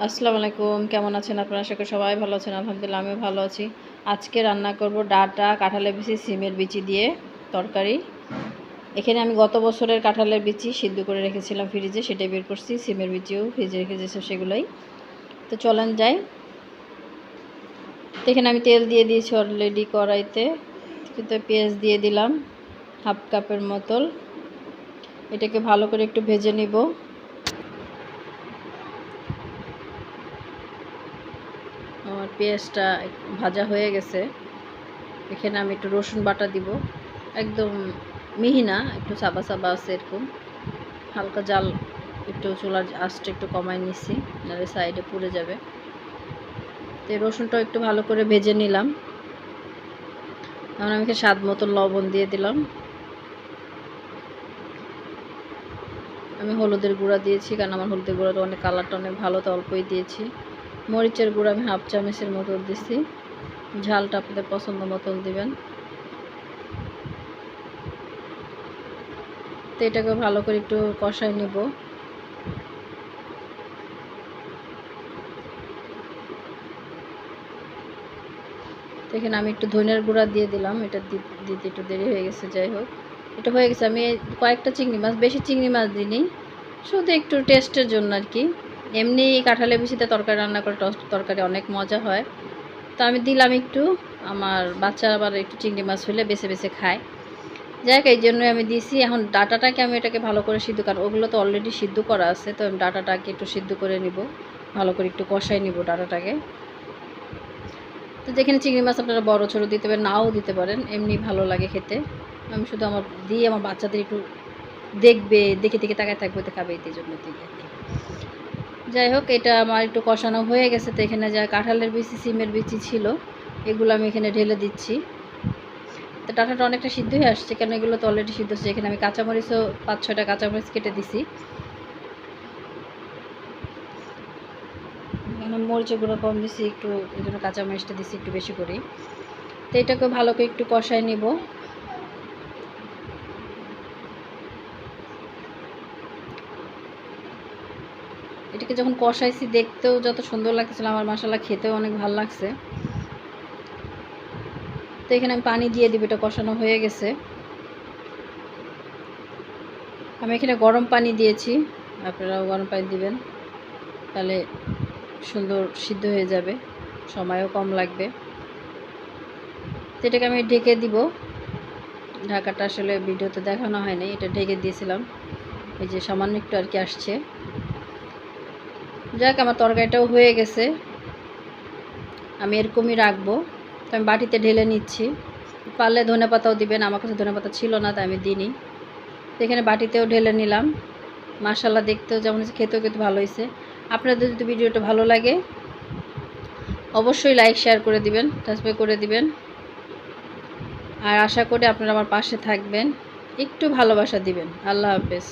আসসালামু আলাইকুম, কেমন আছেন আপনারা? আশা করি সবাই ভালো আছেন। আলহামদুলিল্লাহ আমিও ভালো আছি। আজকে রান্না করব ডাঁটা, কাঁঠালের বিচি, সিমের বিচি দিয়ে তরকারি। এখানে আমি গত বছরের কাঁঠালের বিচি সিদ্ধ করে রেখেছিলাম ফ্রিজে, সেটাই বের করছি। সিমের বিচিও ফ্রিজে রেখে দিয়েছিলাম, সেগুলোই। তো চলেন যাই। তো এখানে আমি তেল দিয়ে দিয়েছি অলরেডি কড়াইতে, কিন্তু পেঁয়াজ দিয়ে দিলাম হাফ কাপের মতো। এটাকে ভালো করে একটু ভেজে নিব। আমার পেঁয়াজটা ভাজা হয়ে গেছে। এখানে আমি একটু রসুন বাটা দিব, একদম মিহি না, একটু সাবা সাবা আছে এরকম। হালকা জাল, একটু চুলার আঁচটা একটু কমায় নিচ্ছি, নাহলে সাইডে পুড়ে যাবে। তো এই রসুনটাও একটু ভালো করে ভেজে নিলাম। এখন আমি এখানে স্বাদ মতো লবণ দিয়ে দিলাম। আমি হলুদের গুঁড়া দিয়েছি, কারণ আমার হলুদের গুঁড়াটা অনেক কালারটা অনেক ভালো, তো অল্পই দিয়েছি। মরিচের গুঁড়া আমি হাফ চামচের মতো দিছি। ঝালটা আপনাদের পছন্দ মতন দিবেন। তো এটাকে ভালো করে একটু কষায় নেব। এখানে আমি একটু ধনিয়ার গুঁড়া দিয়ে দিলাম। এটা দিতে একটু দেরি হয়ে গেছে, যাই হোক এটা হয়ে গেছে। আমি কয়েকটা চিংড়ি মাছ, বেশি চিংড়ি মাছ দিইনি, শুধু একটু টেস্টের জন্য আর কি। এমনি কাঁঠালের বিচিতে তরকারি রান্না করে তরকারি অনেক মজা হয়, তো আমি দিলাম একটু। আমার বাচ্চারা আবার একটু চিংড়ি মাছ হলে বেছে বেছে খায়, যাই হোক এই জন্যই আমি দিয়েছি। এখন ডাটাটাকে আমি এটাকে ভালো করে সিদ্ধ, কারণ ওগুলো তো অলরেডি সিদ্ধ করা আছে, তো আমি ডাটাটাকে একটু সিদ্ধ করে নিব, ভালো করে একটু কষাই নিব ডাটাটাকে। তো যেখানে চিংড়ি মাছ আপনারা বড় ছোটো দিতে পারেন, নাও দিতে পারেন, এমনি ভালো লাগে খেতে। আমি শুধু আমার দিয়ে আমার বাচ্চাদের একটু দেখবে, দেখে দেখে তাকায় থাকবে, তো খাবে, এই জন্য দিই আর কি। যাই হোক এটা আমার একটু কষানো হয়ে গেছে। তো এখানে যা কাঁঠালের বিচি, সিমের বিচি ছিল, এগুলো আমি এখানে ঢেলে দিচ্ছি। তো ডাঁটাটা অনেকটা সিদ্ধ হয়ে আসছে, কেন এগুলো তো অলরেডি সিদ্ধ হচ্ছে। এখানে আমি কাঁচামরিচও 5-6টা কাঁচামরিচ কেটে দিছি। এখানে মরিচের গুঁড়ো কম দিছি একটু, এই জন্য কাঁচামরিচটা দিছি একটু বেশি করে। তো এটাকে ভালো করে একটু কষায় নিব। এটাকে যখন কষাইছি দেখতেও যত সুন্দর লাগতেছিল, আমার মাশাআল্লাহ খেতেও অনেক ভালো লাগছে। তো এখানে আমি পানি দিয়ে দিব, এটা কষানো হয়ে গেছে। আমি এখানে গরম পানি দিয়েছি, আপনারাও গরম পানি দিবেন, তাহলে সুন্দর সিদ্ধ হয়ে যাবে, সময়ও কম লাগবে। তো এটাকে আমি ঢেকে দিব। ঢাকাটা আসলে ভিডিওতে দেখানো হয়নি, এটা ঢেকে দিয়েছিলাম, এই যে সামান্য একটু আর কি আসছে। যাক আমার তরকারিটাও হয়ে গেছে, আমি এরকমই রাখবো। তো আমি বাটিতে ঢেলে নিচ্ছি। পারলে ধনেপাতাও দিবেন, আমার কাছে ধনেপাতা ছিল না, তাই আমি দিইনি। তো এখানে বাটিতেও ঢেলে নিলাম। মাশাআল্লাহ দেখতেও যেমন হয়েছে, খেতেও কিন্তু ভালো হয়েছে। আপনাদের যদি ভিডিওটা ভালো লাগে অবশ্যই লাইক শেয়ার করে দিবেন, সাবস্ক্রাইব করে দিবেন। আর আশা করি আপনারা আমার পাশে থাকবেন, একটু ভালোবাসা দিবেন। আল্লাহ হাফেজ।